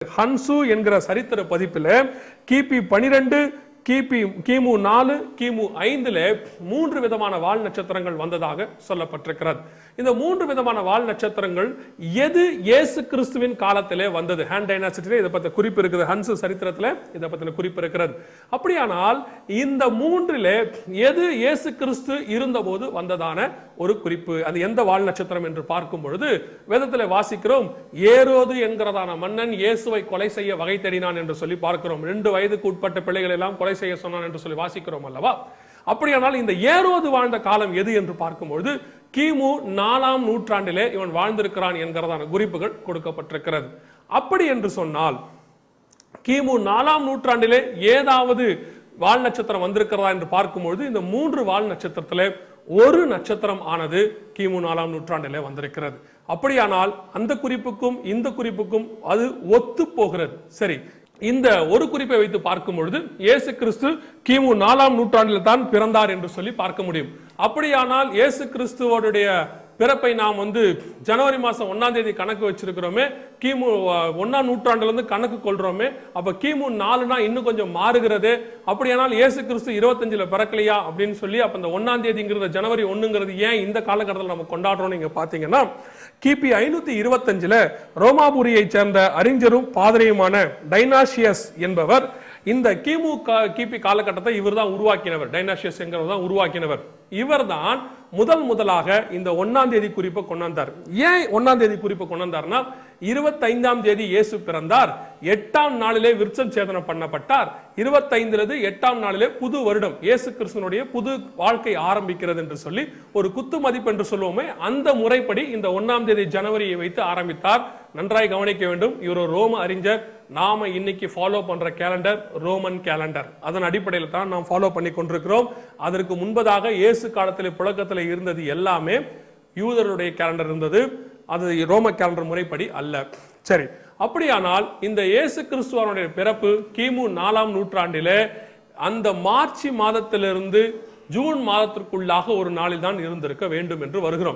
ஹன்சு என்கிற சரித்திர பதிப்பில் கிபி 12 கிமு 4 கிமு 5 மூன்று விதமான வால் நட்சத்திரங்கள் வந்ததாக சொல்லப்பட்டிருக்கிறது. இந்த மூன்று விதமான வால் நட்சத்திரங்கள் எது இயேசு கிறிஸ்துவின் காலத்திலே வந்தது? ஹான் டைனாசிட்டியிலே இதை பற்றி குறிப்பு இருக்குது. ஹன்சு சரித்திரத்தில் இதை பற்றின குறிப்பு இருக்கிறது. அப்படியானால் இந்த மூன்றிலே எது இயேசு கிறிஸ்து இருந்தபோது வந்ததான ஒரு குறிப்பு? அது எந்த வால் நட்சத்திரம் என்று பார்க்கும் பொழுது வேதத்தில் வாசிக்கிறோம், ஏரோது என்கிறதான மன்னன் இயேசுவை கொலை செய்ய வகை தேடினான் என்று சொல்லி பார்க்கிறோம். 2 வயதுக்கு உட்பட்ட பிள்ளைகள் எல்லாம் கொலை செய்ய சொன்னான் என்று சொல்லி வாசிக்கிறோம் அல்லவா? அப்படியானால் இந்த ஏரோது வாழ்ந்த காலம் எது என்று பார்க்கும்பொழுது கிமு 4ஆம் நூற்றாண்டிலே இவன் வாழ்ந்திருக்கிறான் என்கிறதான குறிப்புகள் கொடுக்கப்பட்டிருக்கிறது. அப்படி என்று சொன்னால் கிமு 4ஆம் நூற்றாண்டிலே ஏதாவது வால் நட்சத்திரம் வந்திருக்கிறதா என்று பார்க்கும்பொழுது இந்த 3 வால் நட்சத்திரத்திலே ஒரு நட்சத்திரம் ஆனது கிமு 4ஆம் நூற்றாண்டிலே வந்திருக்கிறது. அப்படியானால் அந்த குறிப்புக்கும் இந்த குறிப்புக்கும் அது ஒத்து போகிறது. சரி, இந்த ஒரு குறிப்பை வைத்து பார்க்கும் பொழுது இயேசு கிறிஸ்து கிமு 4ஆம் நூற்றாண்டில் தான் பிறந்தார் என்று சொல்லி பார்க்க முடியும். அப்படியானால் இயேசு கிறிஸ்துவோடைய பிறப்பை நாம் ஜனவரி மாசம் 1ஆம் தேதி கணக்கு வச்சிருக்கிறோமே, கிமு 1ஆம் நூற்றாண்டுல இருந்து கணக்கு கொள்றோமே, அப்ப கிமு 4னா இன்னும் கொஞ்சம் மாறுகிறது. அப்படியானால் இயேசு கிறிஸ்து 25ல பிறக்கலையா அப்படின்னு சொல்லி அப்ப இந்த 1ஆம் தேதிங்கிறது ஜனவரி 1ங்கிறது ஏன் இந்த காலகட்டத்தில் நம்ம கொண்டாடுறோம்? நீங்க பாத்தீங்கன்னா கிபி 525ல ரோமாபுரியை சேர்ந்த அறிஞரும் பாதிரியுமான டைனாசியஸ் என்பவர் இந்த கிபி காலகட்டத்தை இவர் தான் உருவாக்கினவர். டைனாசியஸ் என்கிறவர் தான் உருவாக்கினவர். இவர் தான் முதலாக இந்த 1ஆம் தேதி குறிப்பை கொண்டாந்தார். ஏன் 1ஆம் தேதி குறிப்பை கொண்டாந்தார்னா 25ஆம் தேதி இயேசு பிறந்தார், 8ஆம் நாளிலே விருட்சம் சேதனம் பண்ணப்பட்டார், 25லிருந்து 8ஆம் நாளிலே புது வருடம் இயேசு கிறிஸ்துனுடைய புது வாழ்க்கை ஆரம்பிக்கிறது என்று சொல்லி ஒரு குத்து மதிப்பு என்று சொல்லுவோமே, அந்த முறைப்படி இந்த 1ஆம் தேதி ஜனவரியை வைத்து ஆரம்பித்தார். நன்றாய் கவனிக்க வேண்டும், இவர் ஒரு ரோம அறிஞர். நாம இன்னைக்கு ஃபாலோ பண்ற கேலண்டர் ரோமன் கேலண்டர். அதன் அடிப்படையில் தான் நாம் ஃபாலோ பண்ணி கொண்டிருக்கிறோம். அதற்கு முன்பதாக இயேசு காலத்தில் புழக்கத்தில் இருந்தது எல்லாமே யூதருடைய கேலண்டர் இருந்தது, அது ரோம கேலண்டர் முறைப்படி அல்ல. சரி, அப்படியானால் இந்த இயேசு கிறிஸ்துவனுடைய பிறப்பு கிமு 4ஆம் நூற்றாண்டிலே அந்த மார்ச் மாதத்திலிருந்து ஜூன் மாதத்திற்குள்ளாக ஒரு நாளில் தான் இருந்திருக்க வேண்டும் என்று வருகிறோம்.